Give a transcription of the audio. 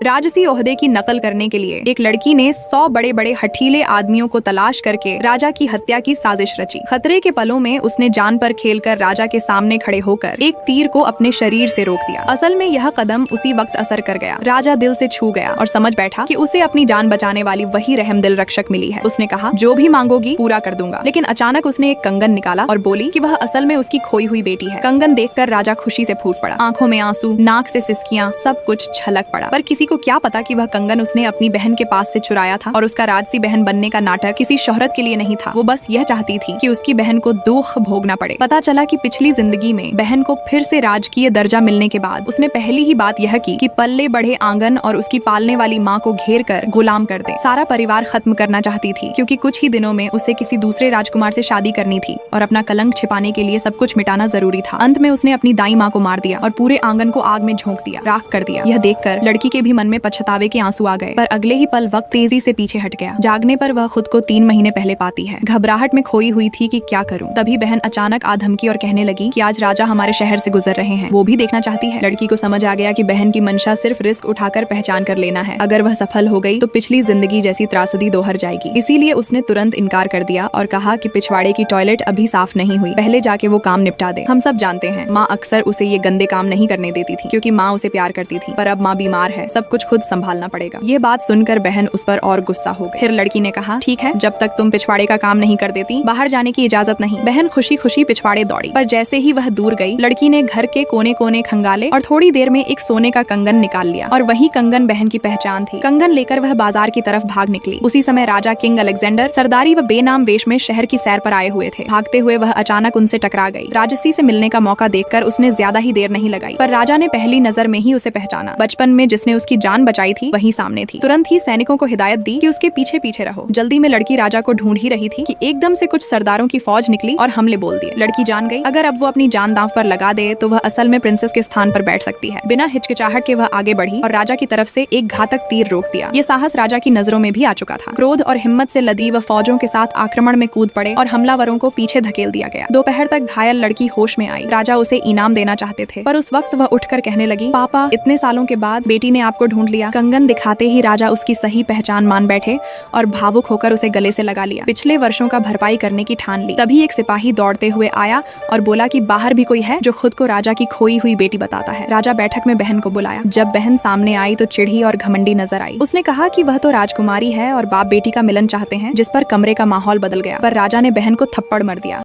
राजसी ओहदे की नकल करने के लिए एक लड़की ने 100 बड़े बड़े हठीले आदमियों को तलाश करके राजा की हत्या की साजिश रची। खतरे के पलों में उसने जान पर खेलकर राजा के सामने खड़े होकर एक तीर को अपने शरीर से रोक दिया। असल में यह कदम उसी वक्त असर कर गया। राजा दिल से छू गया और समझ बैठा कि उसे अपनी जान बचाने वाली वही रहमदिल रक्षक मिली है। उसने कहा, जो भी मांगोगी पूरा कर दूंगा। लेकिन अचानक उसने एक कंगन निकाला और बोली कि वह असल में उसकी खोई हुई बेटी है। कंगन देखकर राजा खुशी से फूट पड़ा। आंखों में आंसू, नाक से सिसकियां, सब कुछ छलक पड़ा। पर किसी को क्या पता कि वह कंगन उसने अपनी बहन के पास से चुराया था और उसका राजसी बहन बनने का नाटक किसी शोहरत के लिए नहीं था। वो बस यह चाहती थी कि उसकी बहन को दुख भोगना पड़े। पता चला कि पिछली जिंदगी में बहन को फिर से राजकीय दर्जा मिलने के बाद उसने पहली ही बात यह की कि पल्ले बढ़े आंगन और उसकी पालने वाली माँ को घेर कर गुलाम कर दे। सारा परिवार खत्म करना चाहती थी क्योंकि कुछ ही दिनों में उसे किसी दूसरे राजकुमार से शादी करनी थी और अपना कलंक छिपाने के लिए सब कुछ मिटाना जरूरी था। अंत में उसने अपनी दाई माँ को मार दिया और पूरे आंगन को आग में झोंक दिया, राख कर दिया। यह देखकर लड़की के भी मन में पछतावे के आंसू आ गए। पर अगले ही पल वक्त तेजी से पीछे हट गया। जागने पर वह खुद को 3 महीने पहले पाती है। घबराहट में खोई हुई थी कि क्या करूं। तभी बहन अचानक आ धमकी और कहने लगी कि आज राजा हमारे शहर से गुजर रहे हैं, वो भी देखना चाहती है। लड़की को समझ आ गया कि बहन की मंशा सिर्फ रिस्क उठाकर पहचान कर लेना है। अगर वह सफल हो गई तो पिछली जिंदगी जैसी त्रासदी दोहर जाएगी। इसीलिए उसने तुरंत इनकार कर दिया और कहा कि पिछवाड़े की टॉयलेट अभी साफ नहीं हुई, पहले जाके वो काम निपटा दे। हम सब जानते हैं माँ अक्सर उसे ये गंदे काम नहीं करने देती थी क्योंकि माँ उसे प्यार करती थी, पर अब माँ बीमार है, सब कुछ खुद संभालना पड़ेगा। ये बात सुनकर बहन उस पर और गुस्सा हो गई। फिर लड़की ने कहा, ठीक है, जब तक तुम पिछवाड़े का काम नहीं कर देती बाहर जाने की इजाजत नहीं। बहन खुशी खुशी पिछवाड़े दौड़ी, पर जैसे ही वह दूर गई लड़की ने घर के कोने कोने खंगाले और थोड़ी देर में एक सोने का कंगन निकाल लिया और वही कंगन बहन की पहचान थी। कंगन लेकर वह बाजार की तरफ भाग निकली। उसी समय राजा किंग अलेक्जेंडर सरदारी व बेनाम वेश में शहर की सैर पर आए हुए थे। भागते हुए वह अचानक उनसे टकरा गई। राजसी से मिलने का मौका देखकर उसने ज्यादा ही देर नहीं लगाई, पर राजा ने पहली नजर में ही उसे पहचाना। बचपन में जिसने उसकी जान बचाई थी वही सामने थी। तुरंत ही सैनिकों को हिदायत दी कि उसके पीछे पीछे रहो। जल्दी में लड़की राजा को ढूंढ ही रही थी कि एकदम से कुछ सरदारों की फौज निकली और हमले बोल दिए। लड़की जान गई अगर अब वो अपनी जान दांव पर लगा दे तो वह असल में प्रिंसेस के स्थान पर बैठ सकती है। बिना हिचकिचाहट के वह आगे बढ़ी और राजा की तरफ से एक घातक तीर रोक दिया। ये साहस राजा की नजरों में भी आ चुका था। क्रोध और हिम्मत से लदी वह फौजों के साथ आक्रमण में कूद पड़े और हमलावरों को पीछे धकेल दिया गया। दोपहर तक घायल लड़की होश में आई। राजा उसे इनाम देना चाहते थे, पर उस वक्त वह उठकर कहने लगी, पापा, इतने सालों के बाद बेटी ने आपको ढूंढ लिया। कंगन दिखाते ही राजा उसकी सही पहचान मान बैठे और भावुक होकर उसे गले से लगा लिया। पिछले वर्षों का भरपाई करने की ठान ली। तभी एक सिपाही दौड़ते हुए आया और बोला कि बाहर भी कोई है जो खुद को राजा की खोई हुई बेटी बताता है। राजा बैठक में बहन को बुलाया। जब बहन सामने आई तो चिढ़ी और घमंडी नजर आई। उसने कहा कि वह तो राजकुमारी है और बाप बेटी का मिलन चाहते हैं, जिस पर कमरे का माहौल बदल गया। पर राजा ने बहन को थप्पड़ मार दिया।